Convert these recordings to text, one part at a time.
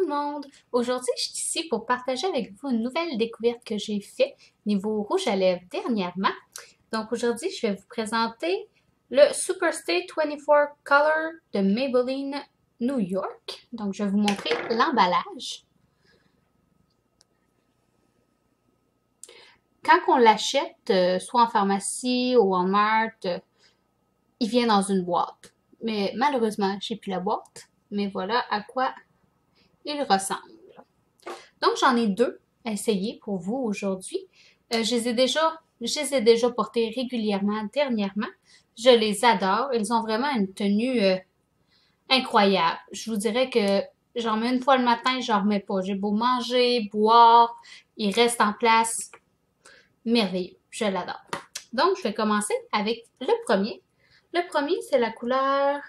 le monde! Aujourd'hui, je suis ici pour partager avec vous une nouvelle découverte que j'ai faite niveau rouge à lèvres dernièrement. Donc aujourd'hui, je vais vous présenter le Superstay 24 Color de Maybelline New York. Donc je vais vous montrer l'emballage. Quand on l'achète, soit en pharmacie ou en Walmart, il vient dans une boîte. Mais malheureusement, j'ai plus la boîte. Mais voilà à quoi il ressemble. Donc, j'en ai deux à essayer pour vous aujourd'hui. Je les ai déjà portés régulièrement dernièrement. Je les adore. Ils ont vraiment une tenue incroyable. Je vous dirais que j'en mets une fois le matin, j'en remets pas. J'ai beau manger, boire, ils restent en place. Merveilleux. Je l'adore. Donc, je vais commencer avec le premier. Le premier, c'est la couleur...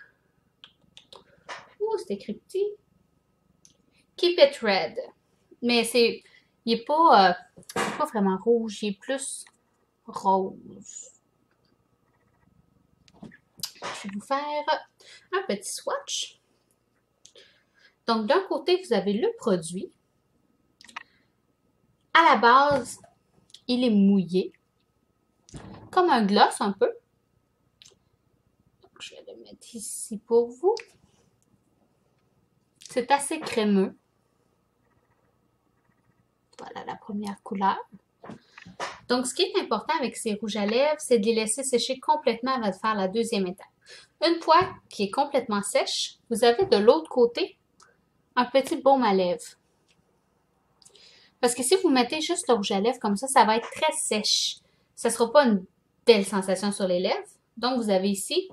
Oh, c'est écrit petit. Keep It Red. Mais il est pas vraiment rouge, il est plus rose. Je vais vous faire un petit swatch. Donc, d'un côté, vous avez le produit. À la base, il est mouillé, comme un gloss un peu. Donc, je vais le mettre ici pour vous. C'est assez crémeux. Voilà la première couleur. Donc, ce qui est important avec ces rouges à lèvres, c'est de les laisser sécher complètement avant de faire la deuxième étape. Une fois qu'il est complètement sèche, vous avez de l'autre côté un petit baume à lèvres. Parce que si vous mettez juste le rouge à lèvres comme ça va être très sèche. Ça ne sera pas une belle sensation sur les lèvres. Donc, vous avez ici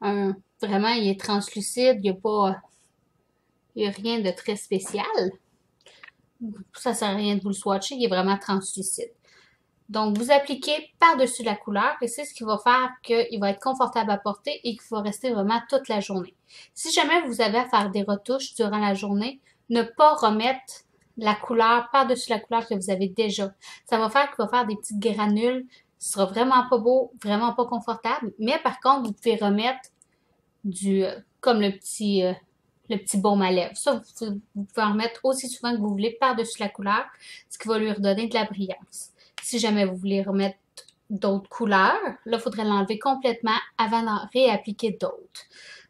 vraiment, il est translucide, il n'y a rien de très spécial. Ça ne sert à rien de vous le swatcher, il est vraiment translucide. Donc, vous appliquez par-dessus la couleur et c'est ce qui va faire qu'il va être confortable à porter et qu'il va rester vraiment toute la journée. Si jamais vous avez à faire des retouches durant la journée, ne pas remettre la couleur par-dessus la couleur que vous avez déjà. Ça va faire qu'il va faire des petites granules. Ce sera vraiment pas beau, vraiment pas confortable. Mais par contre, vous pouvez remettre comme le petit baume à lèvres. Ça, vous pouvez en remettre aussi souvent que vous voulez par-dessus la couleur, ce qui va lui redonner de la brillance. Si jamais vous voulez remettre d'autres couleurs, là, il faudrait l'enlever complètement avant d'en réappliquer d'autres.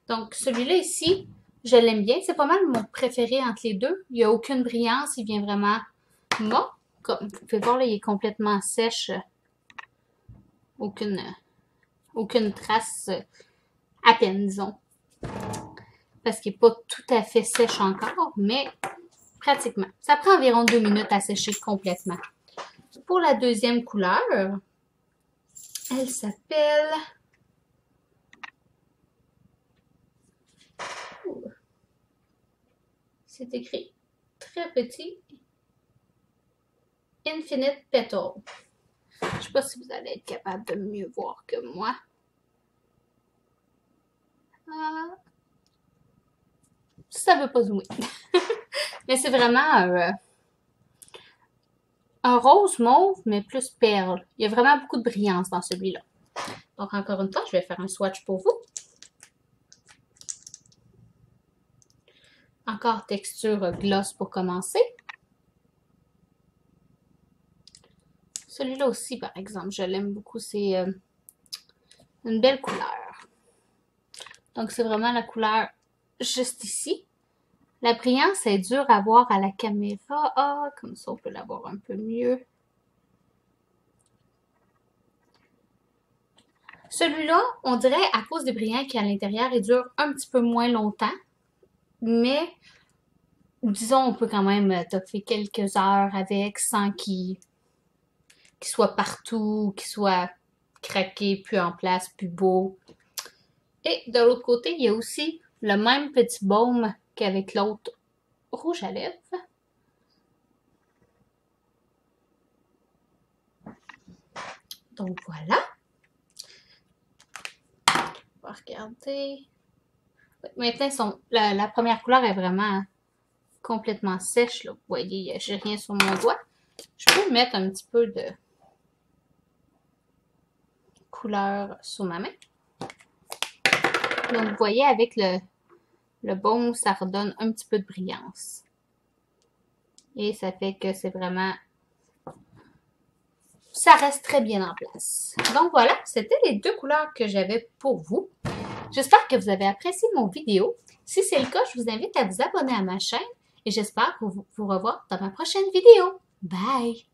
Donc, celui-là ici, je l'aime bien. C'est pas mal mon préféré entre les deux. Il n'y a aucune brillance. Il vient vraiment mat. Comme vous pouvez voir, là, il est complètement sèche. Aucune trace à peine, disons. Parce qu'il n'est pas tout à fait sèche encore, mais pratiquement. Ça prend environ 2 minutes à sécher complètement. Pour la deuxième couleur, elle s'appelle... C'est écrit très petit. Infinite Petal. Je ne sais pas si vous allez être capable de mieux voir que moi. Ça ne veut pas zoomer. Mais c'est vraiment un rose mauve, mais plus perle. Il y a vraiment beaucoup de brillance dans celui-là. Donc, encore une fois, je vais faire un swatch pour vous. Encore texture gloss pour commencer. Celui-là aussi, par exemple, je l'aime beaucoup. C'est une belle couleur. Donc, c'est vraiment la couleur juste ici. La brillance est dure à voir à la caméra. Ah, comme ça, on peut la voir un peu mieux. Celui-là, on dirait, à cause des brillants qui à l'intérieur, il dure un petit peu moins longtemps. Mais, disons, on peut quand même toffer quelques heures avec sans qu'il soit partout, qu'il soit craqué, plus en place, plus beau. Et de l'autre côté, il y a aussi le même petit baume qu'avec l'autre rouge à lèvres. Donc voilà. On va regarder. Maintenant, la première couleur est vraiment complètement sèche. Là. Vous voyez, j'ai rien sur mon doigt. Je peux mettre un petit peu de couleur sur ma main. Donc, vous voyez, avec le baume, ça redonne un petit peu de brillance. Et ça fait que c'est vraiment... Ça reste très bien en place. Donc voilà, c'était les deux couleurs que j'avais pour vous. J'espère que vous avez apprécié mon vidéo. Si c'est le cas, je vous invite à vous abonner à ma chaîne et j'espère vous revoir dans ma prochaine vidéo. Bye!